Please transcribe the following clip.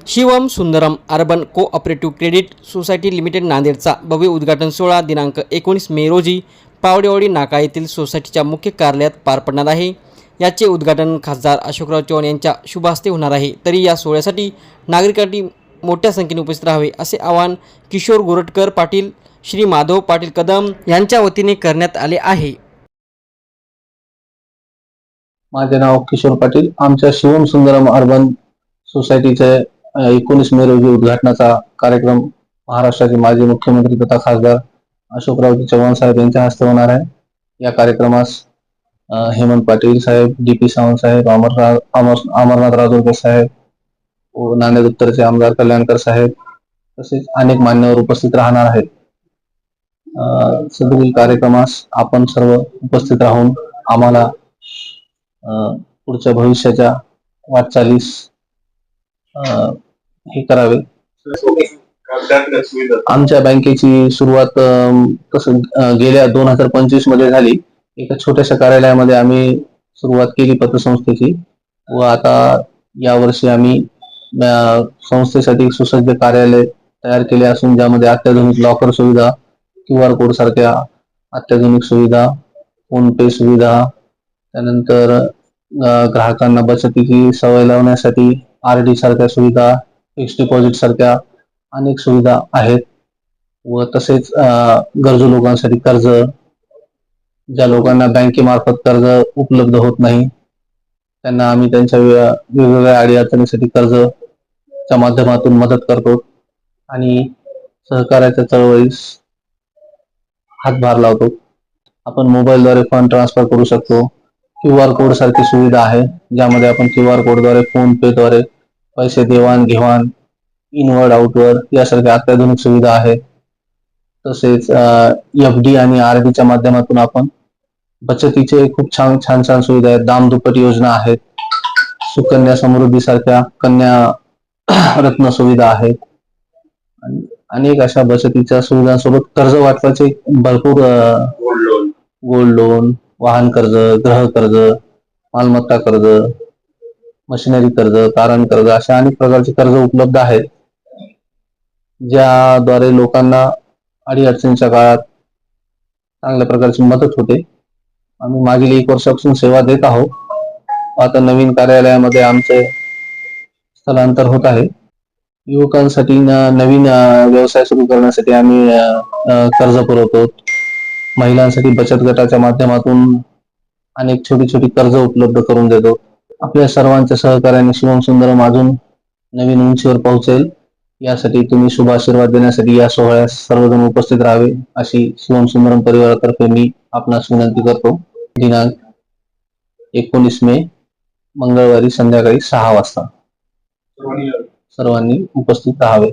Shivam Sundaram urban cooperative credit society limited नांदेडचा भव्य उद्घाटन सोहळा दिनांक 19 मे रोजी पावडेवाडी नाका येथील सोसायटीच्या मुख्य कार्यालयात पार पडणार आहे। याचे उद्घाटन खासदार अशोकराव चव्हाण यांच्या शुभ हस्ते होणार आहे। तरी या सोहळ्यासाठी नागरिकांनी मोठ्या संख्येने उपस्थित राहावे असे आवाहन किशोर गोरटकर पाटील, श्री माधव पाटील कदम यांच्या वतीने करण्यात आले आहे। माझे नाव किशोर पाटील। आमच्या शिवम सुंदरम अर्बन सोसायटीचे 19 मे रोजी उद्घाटनाचा कार्यक्रम महाराष्ट्राचे माजी मुख्यमंत्री तथा खासदार अशोकराव चव्हाण साहेब यांच्या हस्ते होणार आहे। या कार्यक्रमास हेमंत पाटील साहेब, डीपी सावंत साहेब, अमरनाथ राजोरकर साहेब, नांदेड उत्तरचे आमदार कल्याणकर साहेब तसेच अनेक मान्यवर उपस्थित राहणार आहेत। सदरील कार्यक्रमास आपण सर्व उपस्थित राहून आम्हाला पुढच्या भविष्याच्या वाटचालीस हे करावे। आमच्या बँकेची सुरुवात गेल्या 2025 मध्ये झाली। एका छोट्याशा कार्यालयामध्ये आम्ही सुरुवात केली पतसंस्थेची व आता यावर्षी आम्ही संस्थेसाठी सुसज्ज कार्यालय तयार केले असून ज्यामध्ये अत्याधुनिक लॉकर सुविधा, QR कोड सारख्या अत्याधुनिक सुविधा, फोन पे सुविधा, त्यानंतर ग्राहकांना बचतीची सवय लावण्यासाठी RD सारख्या सुविधा, फिक्स्ड डिपॉझिट सारख्या अनेक सुविधा आहेत व तसेच गरजू लोकांसाठी कर्ज, ज्या लोकांना बँकेमार्फत कर्ज उपलब्ध होत नाही त्यांना आम्ही त्यांच्या वेगवेगळ्या अडीअडचणीसाठी कर्जच्या माध्यमातून मदत करतो आणि सहकार्याच्या चळवळीस हातभार लावतो। आपण मोबाईलद्वारे फंड ट्रान्सफर करू शकतो। QR कोड सारखी सुविधा आहे ज्यामध्ये आपण QR कोडद्वारे, फोन पे द्वारे पैसे देवाण घेवाण, इनवर्ड आउटवर्ड यासारख्या अत्याधुनिक सुविधा आहेत। तसेच FD आणि RD च्या माध्यमातून आपण बचतीचे खूप छान सुविधा आहेत। दामदुप्पट योजना आहेत, सुकन्या समृद्धी सारख्या कन्या रत्न सुविधा आहेत आणि अनेक अशा बचतीच्या सुविधांसोबत कर्ज वाटपाचे भरपूर गोल्ड लोन, वाहन कर्ज, गृह कर्ज, मालमत्ता कर्ज, मशिनरी कर्ज, तारण कर्ज अशा अनेक प्रकारचे कर्ज उपलब्ध आहेत ज्याद्वारे लोकांना अडीअडचणीच्या काळात चांगल्या प्रकारची मदत होते। आम्ही मागील 1 वर्षापासून सेवा देत आहोत। आता नवीन कार्यालयामध्ये आमचे स्थलांतर होत आहे। युवकांसाठी नवीन व्यवसाय सुरू करण्यासाठी आम्ही कर्ज पुरवतो। महिलांसाठी बचत गटाच्या माध्यमातून अनेक छोटी कर्ज उपलब्ध करून देतो। आपल्या सर्वांच्या सहकार्याने शिवम सुंदरम अजून नवीन उंचीवर पोहोचेल यासाठी तुम्ही शुभ आशीर्वाद देण्यासाठी या सोहळ्यास सर्वजण उपस्थित राहावे अशी शिवम सुंदरम परिवारातर्फे मी आपणास विनंती करतो। दिनांक 19 मे मंगळवारी संध्याकाळी 6 वाजता सर्वांनी उपस्थित राहावे।